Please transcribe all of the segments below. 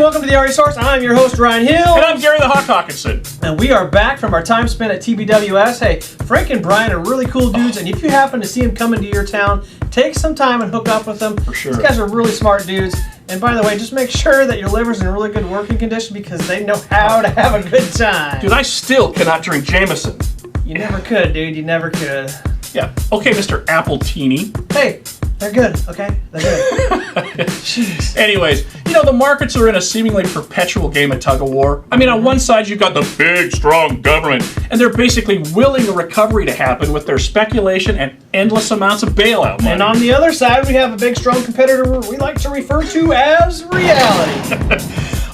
and welcome to the RE Source. I'm your host, Ryan Hill. And I'm Gary the Hawk Hawkinson. And we are back from our time spent at TBWS. Hey, Frank and Brian are really cool dudes, and if you happen to see them coming to your town, take some time and hook up with them. For sure. These guys are really smart dudes. And by the way, just make sure that your liver's in really good working condition because they know how to have a good time. Dude, I still cannot drink Jameson. You never could, dude. You never could. Yeah. Okay, Mr. Appletini. Hey, they're good, okay? They're good. Jeez. Anyways, you know, the markets are in a seemingly perpetual game of tug of war. I mean, on one side, you've got the big, strong government, and they're basically willing a recovery to happen with their speculation and endless amounts of bailout money. And on the other side, we have a big, strong competitor we like to refer to as reality.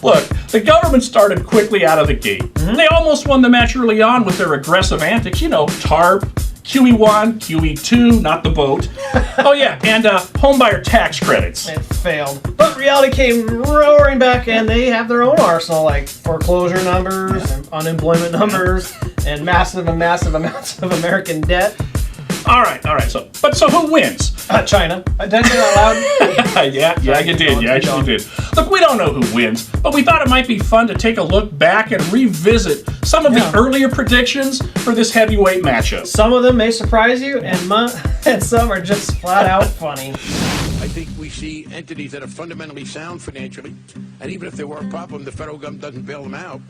Look, the government started quickly out of the gate. They almost won the match early on with their aggressive antics. You know, TARP, QE1, QE2, not the boat. Oh yeah, and homebuyer tax credits. It failed. But reality came roaring back, and they have their own arsenal, like foreclosure numbers, and unemployment numbers, and massive amounts of American debt. All right. So who wins? China. Did I say that loud? Yeah, you did. You actually did. Look, we don't know who wins, but we thought it might be fun to take a look back and revisit some of the earlier predictions for this heavyweight matchup. Some of them may surprise you, and some are just flat out funny. I think we see entities that are fundamentally sound financially, and even if there were a problem, the federal government doesn't bail them out.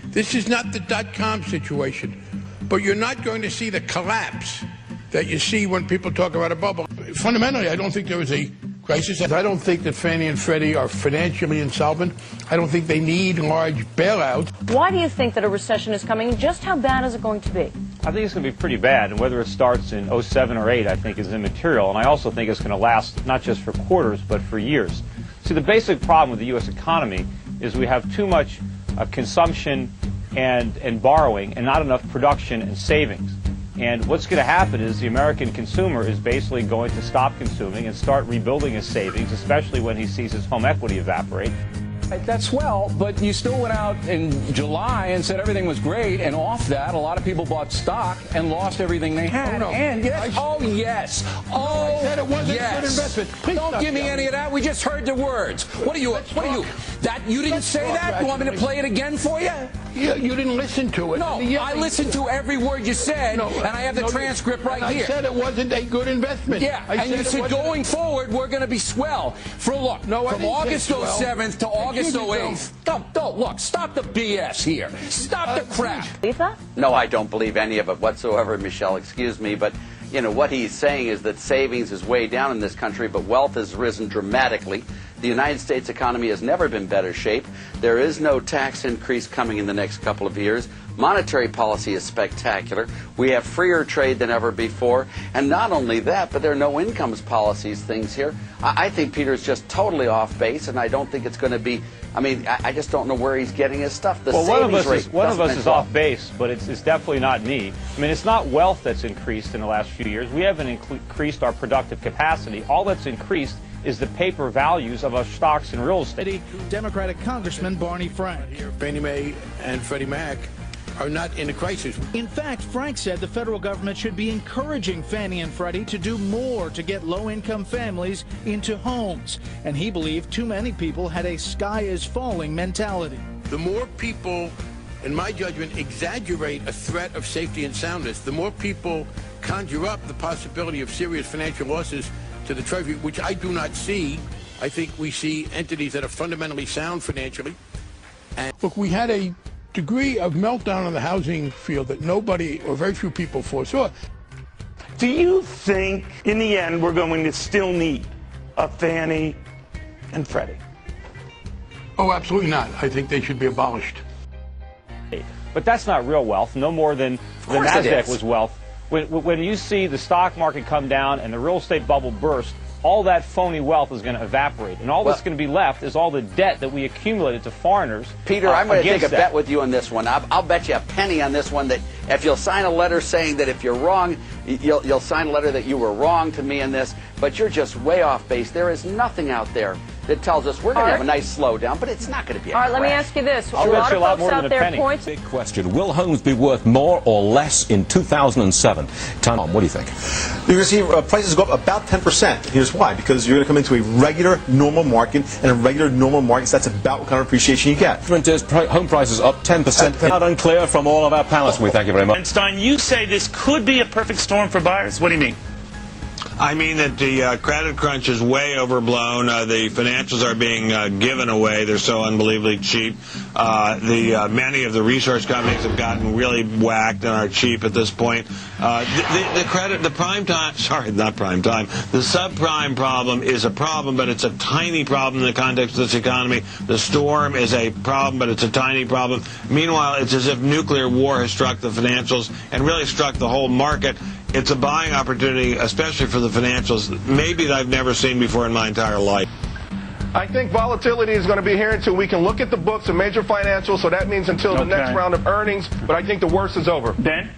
This is not the dot-com situation, but you're not going to see the collapse that you see when people talk about a bubble. Fundamentally, I don't think there is a crisis. I don't think that Fannie and Freddie are financially insolvent. I don't think they need large bailouts. Why do you think that a recession is coming? Just how bad is it going to be? I think it's going to be pretty bad, and whether it starts in 07 or 08, I think is immaterial, and I also think it's going to last not just for quarters, but for years. See, the basic problem with the U.S. economy is we have too much consumption and borrowing and not enough production and savings. And what's going to happen is the American consumer is basically going to stop consuming and start rebuilding his savings, especially when he sees his home equity evaporate. That's swell, but you still went out in July and said everything was great, and off that, a lot of people bought stock and lost everything they had. Oh, no. And yes, I said it wasn't a good investment. Please don't give me any of that. We just heard the words. What are you? That you didn't say that? You want me to play it again for you? You didn't listen to it. No, I listened to every word you said, and I have the transcript right here. I said it wasn't a good investment. Yeah, and you said going forward, we're going to be swell. From August 7th to August 8th. Don't look. Stop the BS here. Stop the crap. Lisa? No, I don't believe any of it whatsoever, Michelle. Excuse me, but you know what he's saying is that savings is way down in this country, but wealth has risen dramatically. The United States economy has never been better shape. There is no tax increase coming in the next couple of years. Monetary policy is spectacular. We have freer trade than ever before. And not only that, but there are no incomes policies things here. I think Peter's just totally off base, and I don't think it's going to be, I just don't know where he's getting his stuff. Well, one of us is off base, but it's definitely not me. I mean, it's not wealth that's increased in the last few years. We haven't increased our productive capacity. All that's increased is the paper values of our stocks and real estate. Democratic Congressman Barney Frank. Fannie Mae and Freddie Mac are not in a crisis. In fact, Frank said the federal government should be encouraging Fannie and Freddie to do more to get low-income families into homes. And he believed too many people had a sky-is-falling mentality. The more people, in my judgment, exaggerate a threat of safety and soundness, the more people conjure up the possibility of serious financial losses to the Treasury, which I do not see. I think we see entities that are fundamentally sound financially. And look, we had a degree of meltdown in the housing field that nobody or very few people foresaw. Do you think in the end we're going to still need a Fannie and Freddie? Oh, absolutely not. I think they should be abolished. But that's not real wealth, no more than the NASDAQ was wealth. When you see the stock market come down and the real estate bubble burst, all that phony wealth is going to evaporate. And all that's going to be left is all the debt that we accumulated to foreigners. Peter, I'm going to take a bet with you on this one. I'll bet you a penny on this one that if you'll sign a letter saying that if you're wrong, you'll sign a letter that you were wrong to me in this, but you're just way off base. There is nothing out there that tells us we're going to have a nice slowdown, but it's not going to be a All right, let me crash. ask you this. I'll A bet lot you of a lot folks more out than a there penny. point. Big question. Will homes be worth more or less in 2007? Tom, what do you think? You're going to see prices go up about 10%. Here's why. Because you're going to come into a regular, normal market, and in regular, normal markets, that's about what kind of appreciation you get. Is home prices up 10%. Not unclear from all of our panelists. We thank you very much. And Stein, you say this could be a perfect storm for buyers. What do you mean? I mean that the credit crunch is way overblown. The financials are being given away. They're so unbelievably cheap. Many of the resource companies have gotten really whacked and are cheap at this point. The subprime problem is a problem, but it's a tiny problem in the context of this economy. The storm is a problem, but it's a tiny problem. Meanwhile, it's as if nuclear war has struck the financials and really struck the whole market. It's a buying opportunity, especially for the financials, maybe that I've never seen before in my entire life. I think volatility is going to be here until we can look at the books of major financials, so that means until the next round of earnings, but I think the worst is over. Ben?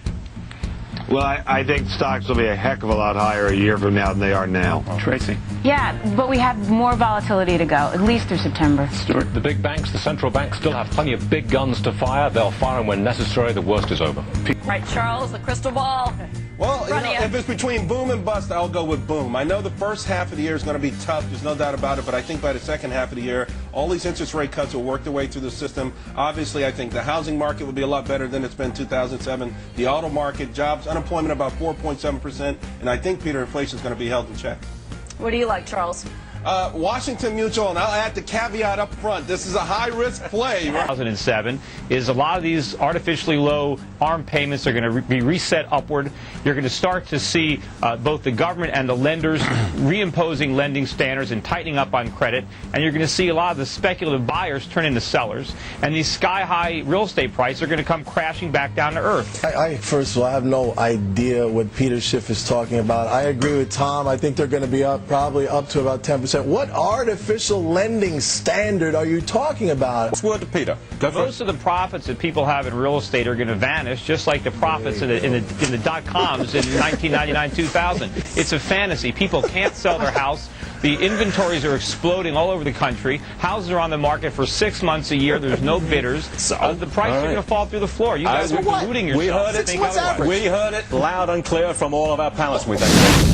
Well, I think stocks will be a heck of a lot higher a year from now than they are now. Tracy. Yeah, but we have more volatility to go, at least through September. Stuart. The big banks, the central banks, still have plenty of big guns to fire. They'll fire them when necessary. The worst is over. Right, Charles, the crystal ball. Well, if it's between boom and bust, I'll go with boom. I know the first half of the year is going to be tough. There's no doubt about it. But I think by the second half of the year, all these interest rate cuts will work their way through the system. Obviously, I think the housing market will be a lot better than it's been in 2007. The auto market, jobs, unemployment about 4.7%. And I think, Peter, inflation is going to be held in check. What do you like, Charles? Washington Mutual, and I'll add the caveat up front. This is a high-risk play. 2007 is a lot of these artificially low ARM payments are going to be reset upward. You're going to start to see both the government and the lenders reimposing lending standards and tightening up on credit, and you're going to see a lot of the speculative buyers turn into sellers, and these sky-high real estate prices are going to come crashing back down to earth. I first of all, I have no idea what Peter Schiff is talking about. I agree with Tom. I think they're going to be up, probably up to about 10%. What artificial lending standard are you talking about? What's word to Peter? Most of the profits that people have in real estate are going to vanish, just like the profits in the dot-coms in 1999-2000. It's a fantasy. People can't sell their house. The inventories are exploding all over the country. Houses are on the market for 6 months a year. There's no bidders. The prices are going to fall through the floor. You guys are deluding yourself. We heard it loud and clear from all of our panelists. We thank you.